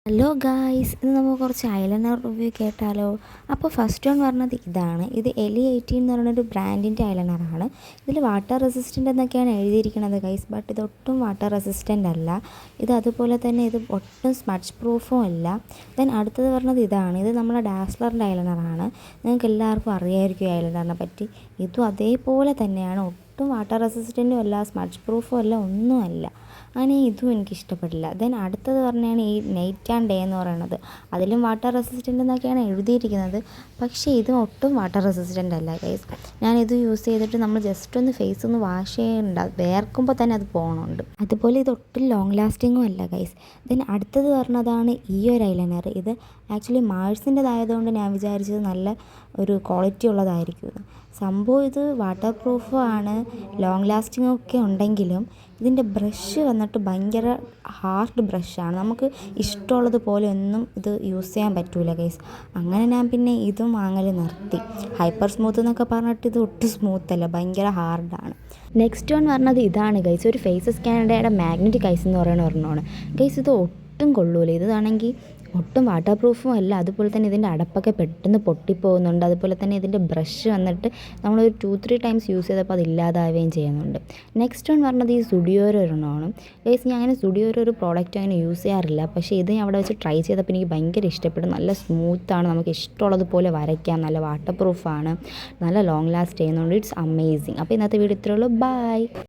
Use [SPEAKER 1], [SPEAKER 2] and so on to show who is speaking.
[SPEAKER 1] Hello guys, ഇന്ന് നമുക്ക് കുറച്ച് ഐലൈനർ റിവ്യൂ കേട്ടാലോ. അപ്പോൾ ഫസ്റ്റ് വൺ പറഞ്ഞത് ഇതാണ്. ഇത് Ellie18 എന്ന് പറയുന്നൊരു ബ്രാൻഡിൻ്റെ ഐലൈനറാണ്. ഇതിൽ വാട്ടർ റെസിസ്റ്റൻ്റ് എന്നൊക്കെയാണ് എഴുതിയിരിക്കുന്നത് ഗൈസ്, ബട്ട് ഇതൊട്ടും വാട്ടർ റെസിസ്റ്റൻ്റ് അല്ല. ഇത് അതുപോലെ തന്നെ ഇത് ഒട്ടും സ്മഡ്ജ് പ്രൂഫും അല്ല. ദെൻ അടുത്തത് പറഞ്ഞത് ഇതാണ്. ഇത് നമ്മുടെ ഡാസ്ലറിൻ്റെ ഐലൈനറാണ്. നിങ്ങൾക്ക് എല്ലാവർക്കും അറിയായിരിക്കും ഈ ഐലൈനറിനെ പറ്റി. ഇതും അതേപോലെ തന്നെയാണ്. ഒട്ടും വാട്ടർ റെസിസ്റ്റൻറ്റും അല്ല, സ്മഡ്ജ് പ്രൂഫും അല്ല, ഒന്നുമല്ല. അങ്ങനെ ഇതും എനിക്കിഷ്ടപ്പെട്ടില്ല. ദെൻ അടുത്തത് പറഞ്ഞാണ് ഈ നൈറ്റ് ആൻഡ് ഡേ എന്ന് പറയുന്നത്. അതിലും വാട്ടർ റെസിസ്റ്റൻ്റ് എന്നൊക്കെയാണ് എഴുതിയിരിക്കുന്നത്, പക്ഷേ ഇതും ഒട്ടും വാട്ടർ റെസിസ്റ്റൻ്റ് അല്ല ഗൈസ്. ഞാനിത് യൂസ് ചെയ്തിട്ട് നമ്മൾ ജസ്റ്റ് ഒന്ന് ഫേസ് ഒന്ന് വാഷ് ചെയ്യേണ്ട, വേർക്കുമ്പോൾ തന്നെ അത് പോകണുണ്ട്. അതുപോലെ ഇതൊട്ടും ലോങ് ലാസ്റ്റിങ്ങും അല്ല ഗൈസ്. ദെൻ അടുത്തത് പറഞ്ഞതാണ് ഈ ഒരു ഐലൈനർ. ഇത് ആക്ച്വലി മാഴ്സിൻ്റെതായതുകൊണ്ട് ഞാൻ വിചാരിച്ചത് നല്ല ഒരു ക്വാളിറ്റി ഉള്ളതായിരിക്കും. സംഭവം ഇത് വാട്ടർ പ്രൂഫും ആണ്, ലോങ് ലാസ്റ്റിംഗ് ഒക്കെ ഉണ്ടെങ്കിലും ഇതിൻ്റെ ബ്രഷ് വന്നിട്ട് ഭയങ്കര ഹാർഡ് ബ്രഷാണ്. നമുക്ക് ഇഷ്ടമുള്ളതുപോലെ ഒന്നും ഇത് യൂസ് ചെയ്യാൻ പറ്റില്ല ഗൈസ്. അങ്ങനെ ഞാൻ പിന്നെ ഇതും വാങ്ങൽ നിർത്തി. ഹൈപ്പർ സ്മൂത്ത് എന്നൊക്കെ പറഞ്ഞിട്ട് ഇത് ഒട്ടും സ്മൂത്തല്ല, ഭയങ്കര ഹാർഡാണ്. നെക്സ്റ്റ് വൺ പറഞ്ഞത് ഇതാണ് ഗൈസ്. ഒരു ഫേസസ് കാനഡയുടെ മാഗ്നറ്റിക് ഐസ് എന്ന് പറയുന്ന ഒരെണ്ണമാണ് ഗൈസ്. ഇത് ഒട്ടും കൊള്ളൂല. ഇതാണെങ്കിൽ ഒട്ടും വാട്ടർ പ്രൂഫും അല്ല. അതുപോലെ തന്നെ ഇതിൻ്റെ അടപ്പൊക്കെ പെട്ടെന്ന് പൊട്ടിപ്പോകുന്നുണ്ട്. അതുപോലെ തന്നെ ഇതിൻ്റെ ബ്രഷ് വന്നിട്ട് നമ്മളൊരു 2-3 ടൈംസ് യൂസ് ചെയ്തപ്പോൾ അത് ഇല്ലാതാവുകയും ചെയ്യുന്നുണ്ട്. നെക്സ്റ്റ് വൺ പറഞ്ഞത് ഈ സ്റ്റുഡിയോയുടെ ഒരെണ്ണമാണ് ഗൈസ്. ഞാൻ അങ്ങനെ സ്റ്റുഡിയോയുടെ ഒരു പ്രോഡക്റ്റ് അങ്ങനെ യൂസ് ചെയ്യാറില്ല, പക്ഷേ ഇത് ഞാൻ അവിടെ വെച്ച് ട്രൈ ചെയ്തപ്പോൾ എനിക്ക് ഭയങ്കര ഇഷ്ടപ്പെട്ടു. നല്ല സ്മൂത്താണ്, നമുക്ക് ഇഷ്ടമുള്ളതുപോലെ വരയ്ക്കാം, നല്ല വാട്ടർ പ്രൂഫാണ്, നല്ല ലോങ് ലാസ്റ്റ് ചെയ്യുന്നുണ്ട്. It's amazing. അപ്പോൾ ഇന്നത്തെ വീഡിയോ ഇത്രയേ ഉള്ളൂ. ബൈ.